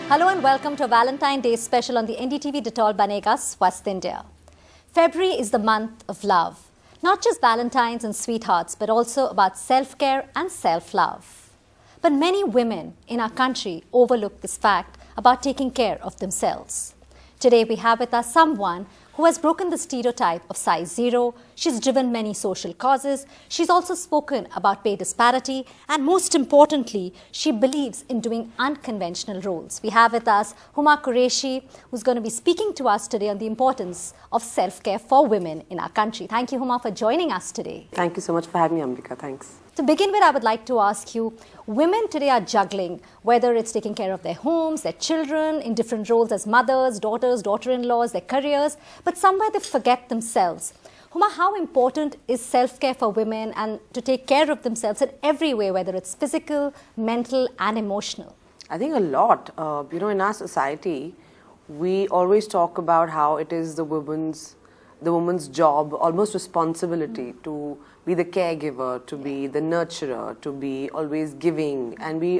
Hello and welcome to a Valentine Day special on the NDTV Detol Banega Swasth India. February is the month of love. Not just Valentines and sweethearts, but also about self-care and self-love. But many women in our country overlook this fact about taking care of themselves. Today we have with us someone who has broken the stereotype of size zero. She's driven many social causes. She's also spoken about pay disparity. And most importantly, she believes in doing unconventional roles. We have with us Huma Qureshi, who's going to be speaking to us today on the importance of self-care for women in our country. Thank you, Huma, for joining us today. Thank you so much for having me, Ambika. Thanks. To begin with, I would like to ask you, women today are juggling, whether it's taking care of their homes, their children, in different roles as mothers, daughters, daughter-in-laws, their careers, but somewhere they forget themselves. Huma, how important is self-care for women and to take care of themselves in every way, whether it's physical, mental and emotional? I think a lot. In our society, we always talk about how it is the woman's job, almost responsibility to be the caregiver, to be the nurturer, to be always giving, and we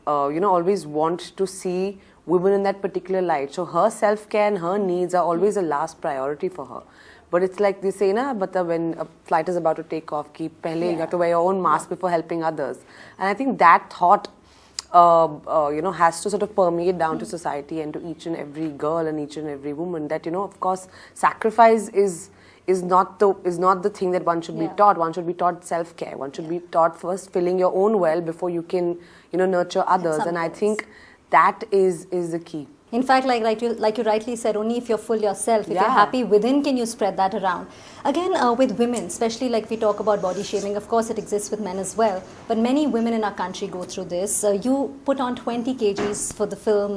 always want to see women in that particular light. So her self-care and her needs are always the last priority for her. But it's like they say, when a flight is about to take off, you have to wear your own mask before helping others. And I think that thought has to sort of permeate down to society and to each and every girl and each and every woman that, of course, sacrifice is not the thing that one should be taught. One should be taught self-care. One should be taught first filling your own well before you can, nurture others. And I think that is the key. In fact, like you rightly said, only if you're full yourself, if you're happy within, can you spread that around. Again, with women, especially like we talk about body shaming, of course it exists with men as well, but many women in our country go through this. You put on 20 kgs for the film,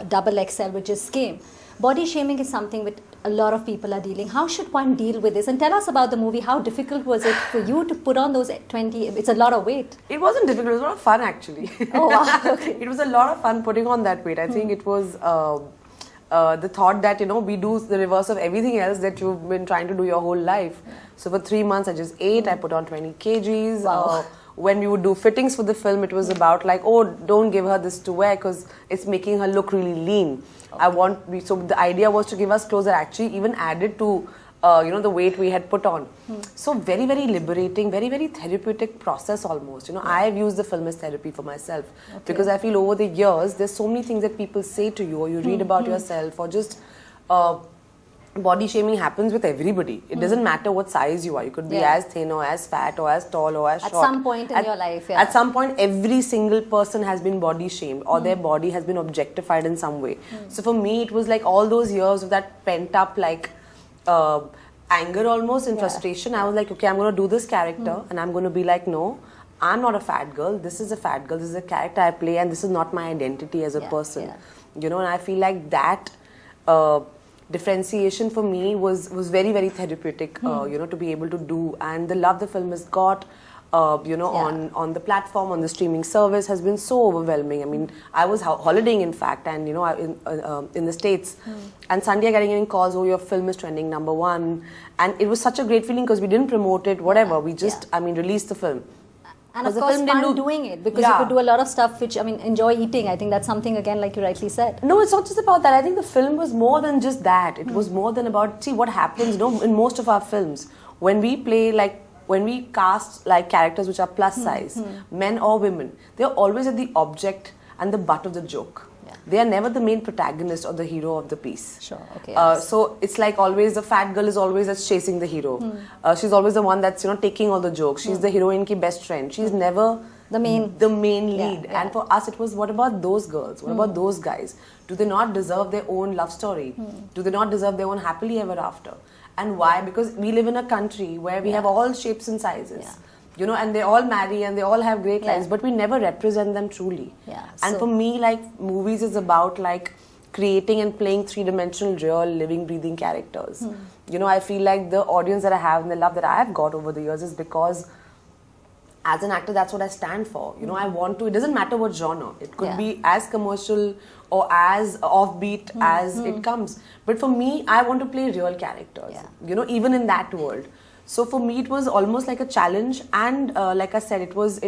Double XL, which is Game. Body shaming is something with a lot of people are dealing. How should one deal with this? And tell us about the movie. How difficult was it for you to put on those 20? It's a lot of weight. It wasn't difficult. It was a lot of fun, actually. Oh, wow. Okay. It was a lot of fun putting on that weight. I think it was the thought that, we do the reverse of everything else that you've been trying to do your whole life. So for 3 months, I just ate. I put on 20 kgs. Wow. When we would do fittings for the film, it was about like, oh, don't give her this to wear because it's making her look really lean. Okay. So the idea was to give us clothes that actually even added to, the weight we had put on. So very, very liberating, very, very therapeutic process almost. I've used the film as therapy for myself because I feel over the years, there's so many things that people say to you or you read about yourself or just... body shaming happens with everybody. It doesn't matter what size you are. You could be as thin or as fat or as tall or as short. At some point in your life, At some point, every single person has been body shamed or their body has been objectified in some way. So for me, it was like all those years of that pent up anger almost and frustration. I was like, okay, I'm going to do this character and I'm going to be like, no, I'm not a fat girl. This is a fat girl. This is a character I play and this is not my identity as a person. And I feel like that... differentiation for me was very, very therapeutic, to be able to do. And the love the film has got, on the platform, on the streaming service has been so overwhelming. I mean, I was holidaying, in fact, and, in the States. And Sunday getting calls, oh, your film is trending #1. And it was such a great feeling because we didn't promote it, whatever. We just, released the film. And of course, fun doing it because you could do a lot of stuff which, enjoy eating. I think that's something, again, like you rightly said. No, it's not just about that. I think the film was more than just that. It was more than about, see, what happens, in most of our films, when we cast characters which are plus size, men or women, they're always at the object and the butt of the joke. They are never the main protagonist or the hero of the piece. Sure, okay. So it's like always the fat girl is always that's chasing the hero. She's always the one that's taking all the jokes. She's the heroine ki best friend. She's never the main lead. And for us, it was, what about those girls? What about those guys? Do they not deserve their own love story? Do they not deserve their own happily ever after? And why? Because we live in a country where we have all shapes and sizes. And they all marry and they all have great lives, but we never represent them truly. And for me, movies is about creating and playing three-dimensional, real, living, breathing characters. I feel like the audience that I have and the love that I have got over the years is because as an actor, that's what I stand for. I want to, it doesn't matter what genre. It could be as commercial or as offbeat as it comes. But for me, I want to play real characters, even in that world. So for me, it was almost like a challenge, and like I said, it was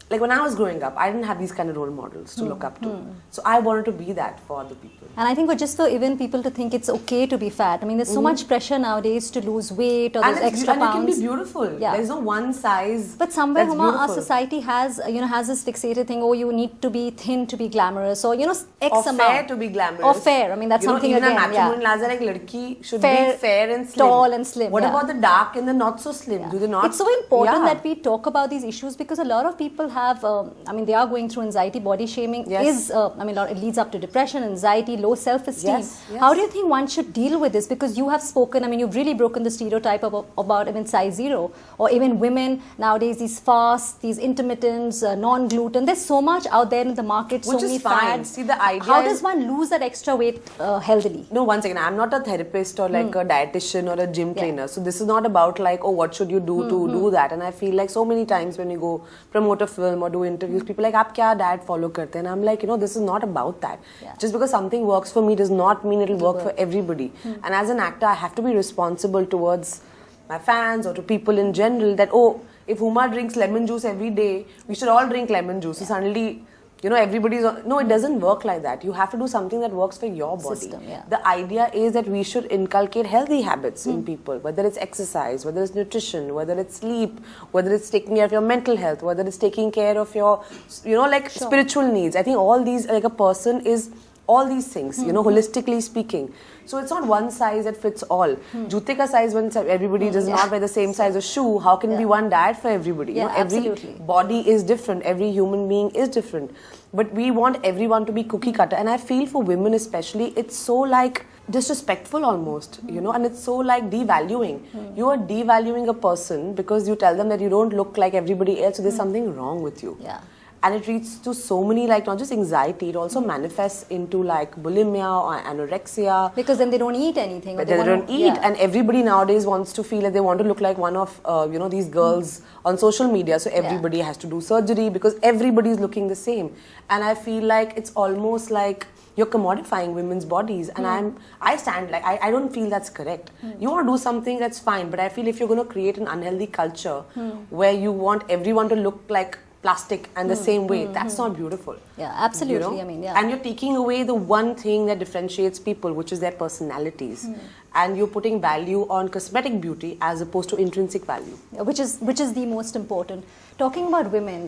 like when I was growing up, I didn't have these kind of role models to look up to. So I wanted to be that for other people. And I think just for even people to think it's okay to be fat. I mean, there's so much pressure nowadays to lose weight or those extra pounds. And it can be beautiful. Yeah. There's no one size. But somewhere, Huma, our society has, has this fixated thing, oh, you need to be thin to be glamorous, or, X or amount. fair to be glamorous. Or fair. I mean, that's something even again. Even a matrimonial laws are like, ladki should be fair and slim. Tall and slim. What about the dark and the not so slim? Do they not? It's so important that we talk about these issues, because a lot of people have, they are going through anxiety. Body shaming is, it leads up to depression, anxiety, low self-esteem. How do you think one should deal with this? Because you have spoken, you've really broken the stereotype about even size 0, or even women nowadays, these fasts, these intermittents, non-gluten. There's so much out there in the market, which so many is fine. fads. See, the idea How does one lose that extra weight healthily? No, one second. I'm not a therapist or like a dietitian or a gym trainer. So this is not about like, oh, what should you do to do that? And I feel like so many times when you go promote a film or do interviews, people are like, aap kya diet follow karte? And I'm like, this is not about that. Just because something works for me does not mean it'll work for everybody. And as an actor, I have to be responsible towards my fans or to people in general that, oh, if Huma drinks lemon juice every day, we should all drink lemon juice. So suddenly, everybody's... No, it doesn't work like that. You have to do something that works for your body. The idea is that we should inculcate healthy habits in people, whether it's exercise, whether it's nutrition, whether it's sleep, whether it's taking care of your mental health, whether it's taking care of your, spiritual needs. I think all these, like a person is... all these things, holistically speaking. So it's not one size that fits all. Jute ka size, when everybody does not wear the same size of shoe, how can it be one diet for everybody? Every body is different. Every human being is different. But we want everyone to be cookie cutter. And I feel for women especially, it's so like disrespectful almost, and it's so like devaluing. You are devaluing a person because you tell them that you don't look like everybody else, so there's something wrong with you. And it leads to so many, like, not just anxiety, it also manifests into like bulimia or anorexia. Because then they don't eat anything. But they don't eat, and everybody nowadays wants to feel like they want to look like one of, these girls on social media. So everybody has to do surgery because everybody is looking the same. And I feel like it's almost like you're commodifying women's bodies. And I stand like, I don't feel that's correct. You want to do something, that's fine. But I feel if you're going to create an unhealthy culture where you want everyone to look like plastic and the same way, that's not beautiful. Yeah, absolutely. And you're taking away the one thing that differentiates people, which is their personalities. And you're putting value on cosmetic beauty as opposed to intrinsic value. Which is the most important. Talking about women,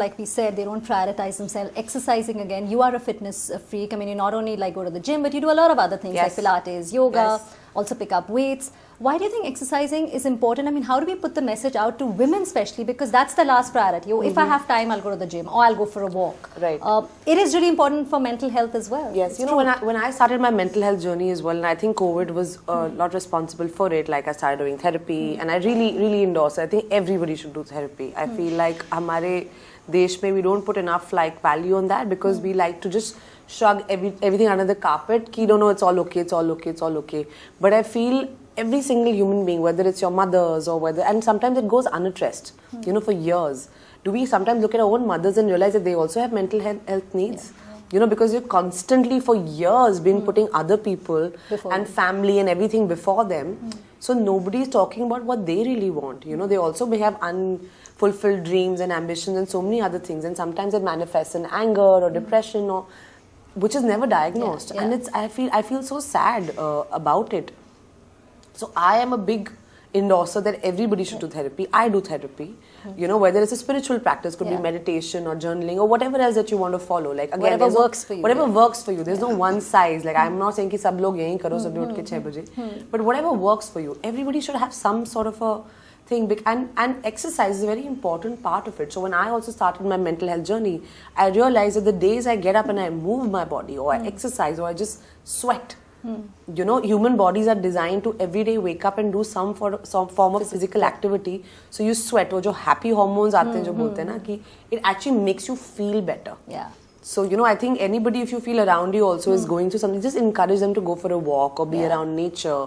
like we said, they don't prioritize themselves. Exercising again, you are a fitness freak. You not only like go to the gym, but you do a lot of other things like Pilates, yoga, also pick up weights. Why do you think exercising is important? How do we put the message out to women especially? Because that's the last priority. If I have time, I'll go to the gym or I'll go for a walk. Right. It is really important for mental health as well. Yes. When I started my mental health journey as well, and I think COVID was not responsible for it, like I started doing therapy, and I really, really endorse it. I think everybody should do therapy. I feel like hamare desh mein we don't put enough like value on that because we like to just shrug everything under the carpet. Ki don't know, it's all okay, it's all okay, it's all okay. But I feel every single human being, whether it's your mothers or whether, and sometimes it goes unaddressed, for years. Do we sometimes look at our own mothers and realize that they also have mental health needs? Because you've constantly for years been putting other people and family and everything before them. So nobody's talking about what they really want. They also may have unfulfilled dreams and ambitions and so many other things. And sometimes it manifests in anger or depression, or which is never diagnosed. And I feel so sad about it. So I am a big endorser that everybody should do therapy. I do therapy. Whether it's a spiritual practice, could be meditation or journaling or whatever else that you want to follow. Like again, whatever works for you. Whatever works for you. There's no one size. Like I'm not saying ki sab log yahi karo sabhi utke 6 baje. But whatever works for you. Everybody should have some sort of a thing. And exercise is a very important part of it. So when I also started my mental health journey, I realized that the days I get up and I move my body or I exercise or I just sweat, human bodies are designed to every day wake up and do some form of physical activity. So you sweat, or jo happy hormones aate hain, jo bolte hain na, ki it actually makes you feel better. So, I think anybody, if you feel around you also is going through something, just encourage them to go for a walk or be around nature.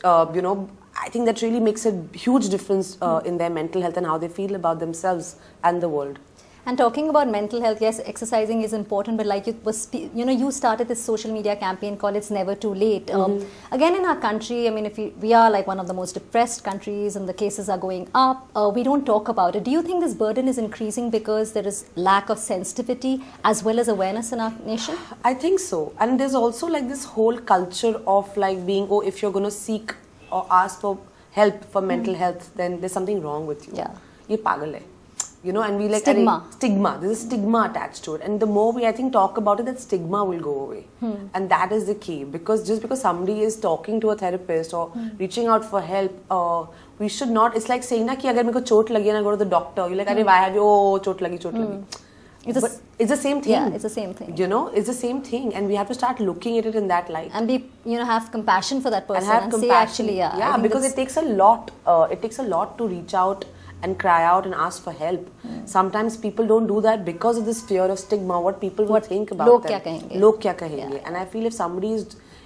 I think that really makes a huge difference in their mental health and how they feel about themselves and the world. And talking about mental health, yes, exercising is important, but like you started this social media campaign called "It's Never Too Late." Again, in our country, I mean, if we are like one of the most depressed countries, and the cases are going up, we don't talk about it. Do you think this burden is increasing because there is lack of sensitivity as well as awareness in our nation? I think so, and there's also like this whole culture of like being, oh, if you're going to seek or ask for help for mental health, then there's something wrong with you. Yeah. Ye pagal hai. You know, and we like stigma. There's a stigma attached to it, and the more we, I think, talk about it, that stigma will go away, and that is the key. Because just because somebody is talking to a therapist or reaching out for help, we should not. It's like saying na कि अगर मेरे को चोट लगी ना, go to the doctor. You're like, अरे why have you? Oh, चोट लगी. But it's the same thing. Yeah, it's the same thing. You know, it's the same thing, and we have to start looking at it in that light. And be, have compassion for that person and say actually, yeah, because it takes a lot. It takes a lot to reach out and cry out and ask for help. Sometimes people don't do that because of this fear of stigma, what people will think about log them. Kya kahenge. Log kya kahenge. And I feel if somebody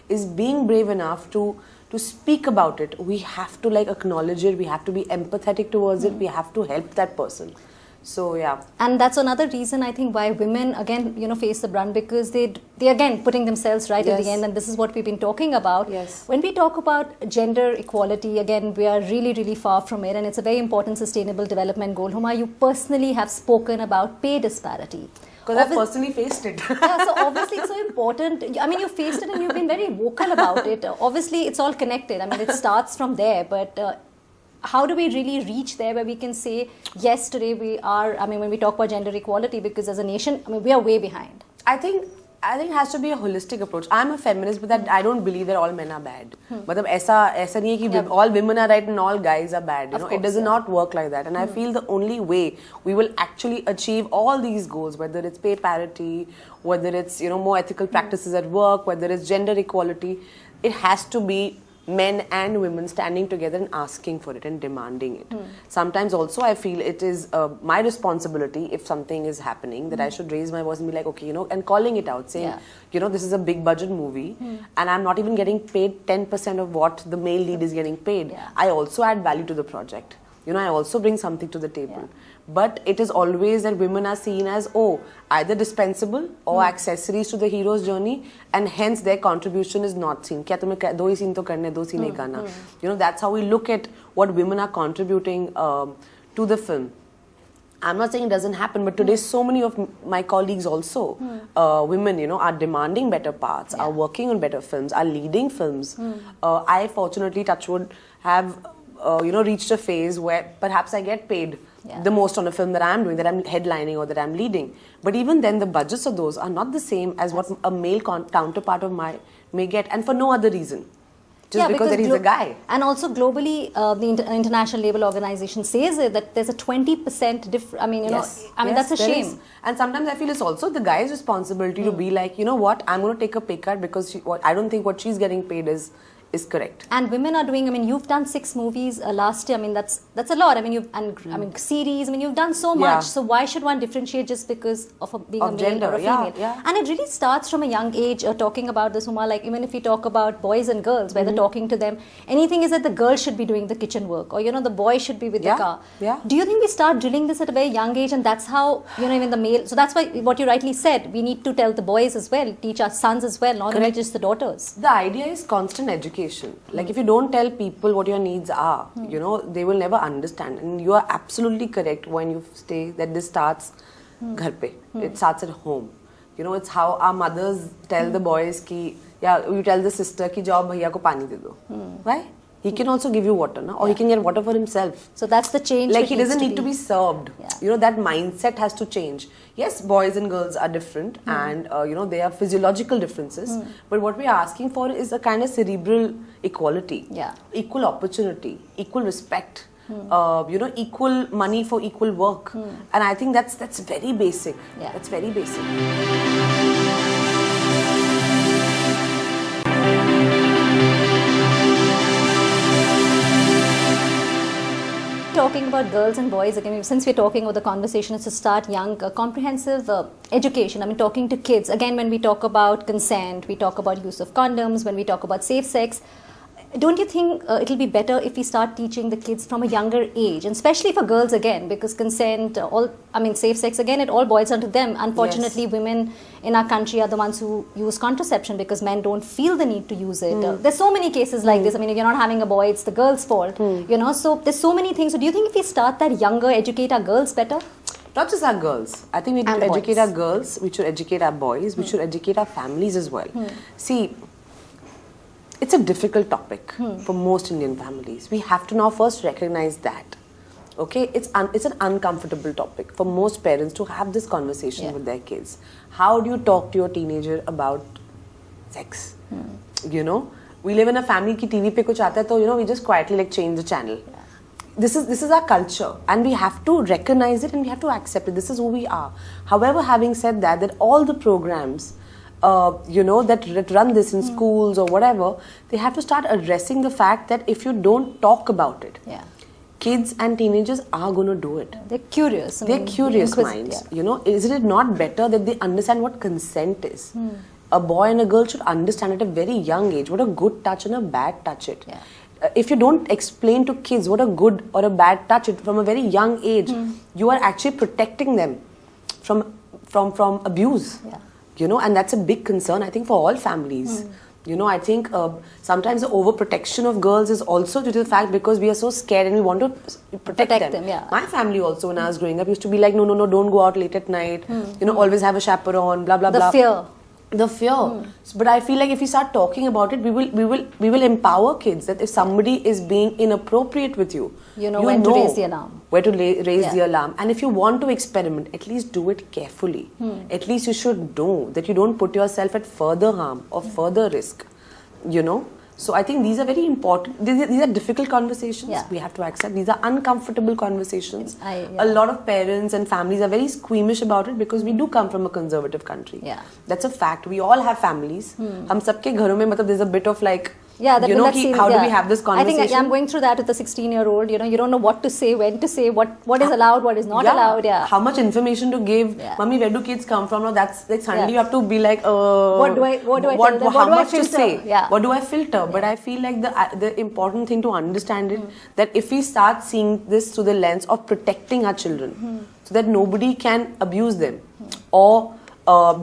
is being brave enough to speak about it, we have to like acknowledge it, we have to be empathetic towards it, we have to help that person. So yeah, and that's another reason I think why women again face the brunt, because they again putting themselves right at the end, and this is what we've been talking about. When we talk about gender equality, again we are really far from it, and it's a very important sustainable development goal. Huma, you personally have spoken about pay disparity. Because I've personally faced it. Yeah, so obviously it's so important. I mean, you faced it and you've been very vocal about it. Obviously it's all connected. I mean, it starts from there, but how do we really reach there where we can say, yes, today we are, I mean, when we talk about gender equality, because as a nation, I mean, we are way behind. I think it has to be a holistic approach. I'm a feminist, but that I don't believe that all men are bad. Matlab aisa nahi hai ki all women are right and all guys are bad. You know, it does not work like that. And I feel the only way we will actually achieve all these goals, whether it's pay parity, whether it's more ethical practices at work, whether it's gender equality, it has to be men and women standing together and asking for it and demanding it. Sometimes also I feel it is my responsibility, if something is happening, that I should raise my voice and be like, okay, and calling it out, saying, this is a big budget movie and I'm not even getting paid 10% of what the male lead is getting paid. I also add value to the project. I also bring something to the table. But it is always that women are seen as, either dispensable or accessories to the hero's journey, and hence their contribution is not seen. Kya tumhe do hi scene to karne, do scene nahi karna. That's how we look at what women are contributing to the film. I'm not saying it doesn't happen, but today so many of my colleagues also, women, are demanding better parts, are working on better films, are leading films. I fortunately, touch wood, have reached a phase where perhaps I get paid the most on a film that I'm doing, that I'm headlining or that I'm leading. But even then, the budgets of those are not the same as what a male counterpart of mine may get, and for no other reason. Just because he's a guy. And also globally, the International Labour Organization says that there's a 20% difference. I mean, that's a shame. And sometimes I feel it's also the guy's responsibility to be like, what, I'm going to take a pay cut because I don't think what she's getting paid is correct. And women are doing, I mean, you've done 6 movies last year. I mean, that's a lot. I mean, series. I mean, you've done so much. So why should one differentiate just because of being a male gender, or a female? And it really starts from a young age, talking about this, Huma, like even if we talk about boys and girls, whether talking to them, anything is that the girl should be doing the kitchen work, or, the boy should be with the car. Do you think we start drilling this at a very young age, and that's how, even the male, so that's why what you rightly said, we need to tell the boys as well, teach our sons as well, not only just the daughters. The idea is constant education. Like if you don't tell people what your needs are, they will never understand. And you are absolutely correct when you say that this starts ghar pe. It starts at home. It's how our mothers tell the boys ki, you tell the sister ki jao bhaiya ko pani de do. Why? He can also give you water, na? Or he can get water for himself. So that's the change. Like he doesn't need to be served. That mindset has to change. Yes, boys and girls are different, and there are physiological differences. But what we are asking for is a kind of cerebral equality, equal opportunity, equal respect. Equal money for equal work, and I think that's very basic. That's very basic. Talking about girls and boys again, since we're talking about the conversation is to start young, comprehensive education. I mean, talking to kids again. When we talk about consent, we talk about use of condoms. When we talk about safe sex, Don't you think it'll be better if we start teaching the kids from a younger age, and especially for girls again, because consent, safe sex, again, it all boils down to them. Unfortunately, Yes. women in our country are the ones who use contraception because men don't feel the need to use it. There's so many cases like this. I mean, if you're not having a boy, it's the girl's fault. So there's so many things. So do you think if we start that younger, educate our girls better? Not just our girls. I think we need to educate boys. our girls, we should educate our boys, we should educate our families as well. See, it's a difficult topic for most Indian families. We have to now first recognize that. Okay, it's an uncomfortable topic for most parents to have this conversation with their kids. How do you talk to your teenager about sex? You know, we live in a family ki TV pe kuch aata hai, to we just quietly change the channel. This is our culture, and we have to recognize it and we have to accept it. This is who we are. However, having said that all the programs that run this in schools or whatever, they have to start addressing the fact that if you don't talk about it, kids and teenagers are going to do it. They're curious. They're curious minds. Isn't it not better that they understand what consent is? A boy and a girl should understand at a very young age what a good touch and a bad touch is. If you don't explain to kids what a good or a bad touch is from a very young age, you are actually protecting them from abuse. And that's a big concern, I think, for all families. I think sometimes the overprotection of girls is also due to the fact because we are so scared and we want to protect them. My family also, when I was growing up, used to be like, no, don't go out late at night. Always have a chaperone, blah, blah, blah. The fear. But I feel like if we start talking about it, we will empower kids that if somebody is being inappropriate with you, you know when to raise the alarm. Where to raise the alarm. And if you want to experiment, at least do it carefully. At least you should know that you don't put yourself at further harm or further risk. So I think these are very important. These are difficult conversations. We have to accept. These are uncomfortable conversations. A lot of parents and families are very squeamish about it because we do come from a conservative country. That's a fact. We all have families. Hum sabke gharon mein, there's a bit of like, how do we have this conversation? I think I'm going through that with a 16-year-old. You don't know what to say, when to say, what is allowed, what is not allowed. How much information to give. Mommy, where do kids come from? Now that's like suddenly you have to be like, what do I tell them? How much to say? What do I filter? But I feel like the important thing to understand is that if we start seeing this through the lens of protecting our children, so that nobody can abuse them, or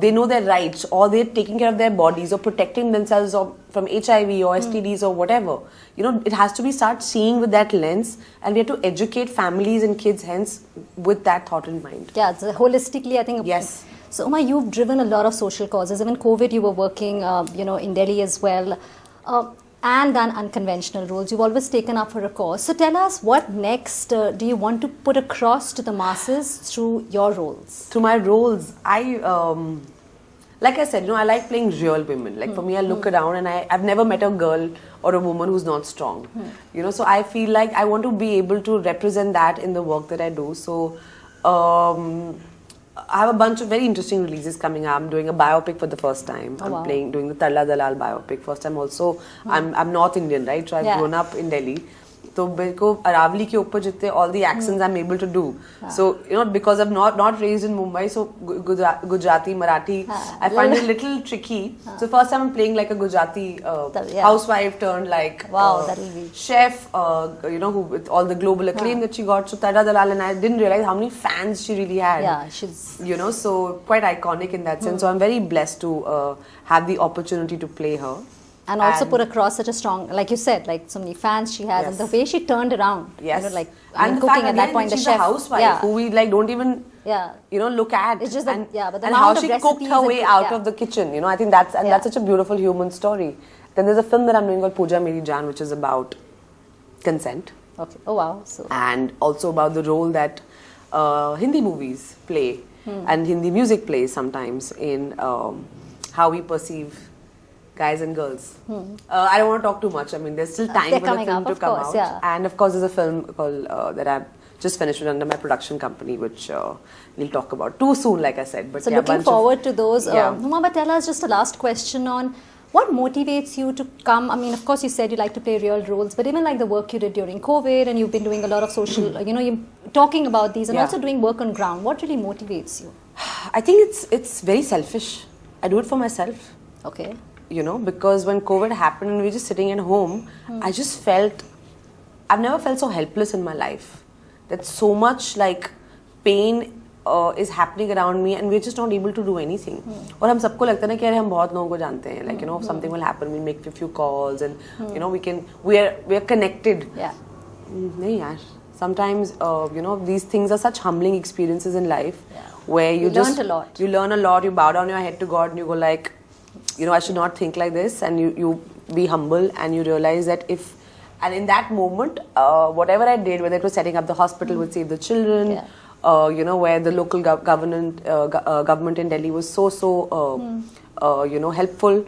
they know their rights, or they're taking care of their bodies, or protecting themselves from HIV or STDs or whatever. It has to be start seeing with that lens, and we have to educate families and kids hence with that thought in mind. Holistically, I think. Yes. So, Huma, you've driven a lot of social causes. Even COVID, you were working, in Delhi as well. And done unconventional roles. You've always taken up for a cause. So tell us, what next do you want to put across to the masses through your roles? Through my roles, like I said, I like playing real women. Like for me, I look around and I've never met a girl or a woman who's not strong. So I feel like I want to be able to represent that in the work that I do. So I have a bunch of very interesting releases coming up. I'm doing a biopic for the first time. Doing the Tarla Dalal biopic first time also. I'm North Indian, right? So I've grown up in Delhi. So Aravali ke upar jitte all the accents I'm able to do. So because I'm not raised in Mumbai, so Gujarati, Marathi, I find it a little tricky. So first time I'm playing like a Gujarati housewife turned like chef, who with all the global acclaim that she got. So Tarla Dalal, and I didn't realize how many fans she really had. She's so quite iconic in that sense. So I'm very blessed to have the opportunity to play her. And also put across such a strong, like you said, like so many fans she has, and the way she turned around. And cooking at that point, she's the chef, a housewife who we don't even look at. It's just and how she cooked her way out of the kitchen. I think that's such a beautiful human story. Then there's a film that I'm doing called Pooja Meri Jaan, which is about consent. Okay. Oh wow. So. And also about the role that Hindi movies play and Hindi music plays sometimes in how we perceive guys and girls. I don't want to talk too much. I mean, there's still time for the film to come out. And of course, there's a film called that I've just finished under my production company, which we'll talk about too soon, like I said. But so looking forward to those. Huma, but tell us just a last question on what motivates you to come. I mean, of course, you said you like to play real roles, but even like the work you did during COVID, and you've been doing a lot of social, you're talking about these and also doing work on ground. What really motivates you? I think it's very selfish. I do it for myself. Okay. because when COVID happened and we were just sitting at home, I just felt, I've never felt so helpless in my life. That so much like pain is happening around me and we're just not able to do anything. और हम सबको लगता है ना कि यार हम बहुत लोगों को जानते हैं, like something will happen, we make a few calls and we are connected. Yeah. नहीं यार. Sometimes these things are such humbling experiences in life where you just learned a lot. You learn a lot. You bow down your head to God and you go like, I should not think like this, and you be humble and you realize that and in that moment, whatever I did, whether it was setting up the hospital with Save the Children, where the local government in Delhi was so helpful.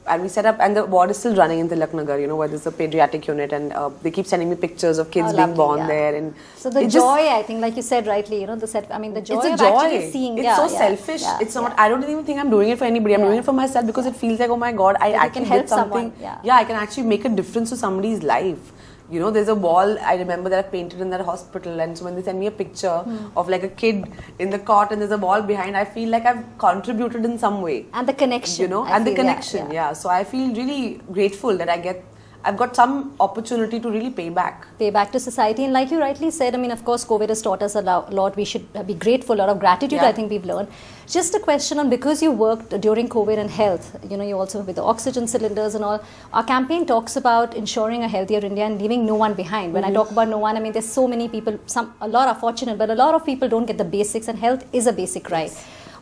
And we set up, and the ward is still running in Tilak Nagar, where there's a pediatric unit, and they keep sending me pictures of kids being born there. And so the joy, I think, like you said rightly, the joy it's of actually seeing. It's so selfish. It's not. I don't even think I'm doing it for anybody. I'm doing it for myself because it feels like, oh my God, I actually can help did something. someone. I can actually make a difference to somebody's life. There's a wall I remember that I painted in that hospital, and so when they send me a picture of like a kid in the cot and there's a wall behind, I feel like I've contributed in some way. And the connection. And the connection, So I feel really grateful that I've got some opportunity to really pay back. Pay back to society. And like you rightly said, of course, COVID has taught us a lot. We should be grateful. A lot of gratitude, I think we've learned. Just a question on, because you worked during COVID and health, you also with the oxygen cylinders and all. Our campaign talks about ensuring a healthier India and leaving no one behind. When I talk about no one, there's so many people, a lot are fortunate, but a lot of people don't get the basics, and health is a basic right.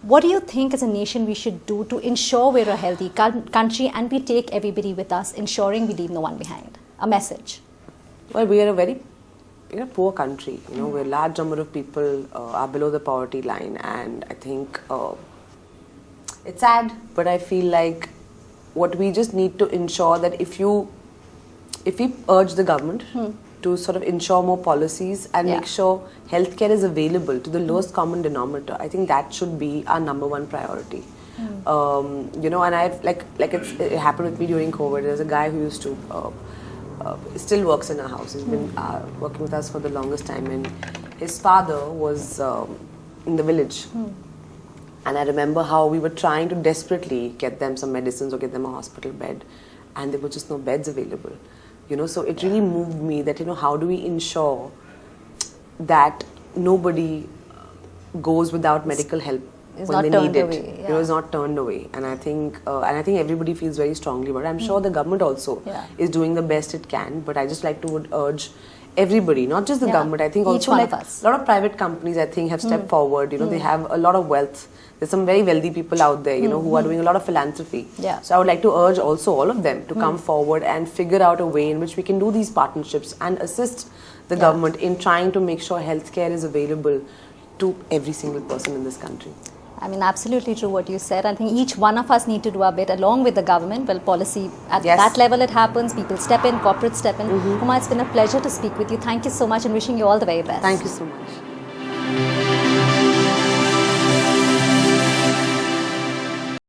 What do you think as a nation we should do to ensure we're a healthy country and we take everybody with us, ensuring we leave no one behind? A message. Well, we are a very poor country. Where a large number of people are below the poverty line, and I think it's sad, but I feel like what we just need to ensure that if we urge the government to sort of ensure more policies and make sure healthcare is available to the lowest common denominator, I think that should be our number one priority. And I've it happened with me during COVID. There's a guy who used to still works in our house. He's been working with us for the longest time, and his father was in the village. And I remember how we were trying to desperately get them some medicines or get them a hospital bed, and there were just no beds available. So it really moved me that, how do we ensure that nobody goes without medical help when they need it? Is not turned away. And I think everybody feels very strongly about it. I'm sure the government also is doing the best it can, but I just would urge everybody, not just the government. I think also a lot of private companies, I think, have stepped forward. They have a lot of wealth. There's some very wealthy people out there, who are doing a lot of philanthropy. So I would like to urge also all of them to come forward and figure out a way in which we can do these partnerships and assist the government in trying to make sure healthcare is available to every single person in this country. Absolutely true what you said. I think each one of us need to do our bit along with the government. Well, policy at that level it happens. People step in, corporates step in. Huma, it's been a pleasure to speak with you. Thank you so much and wishing you all the very best. Thank you so much.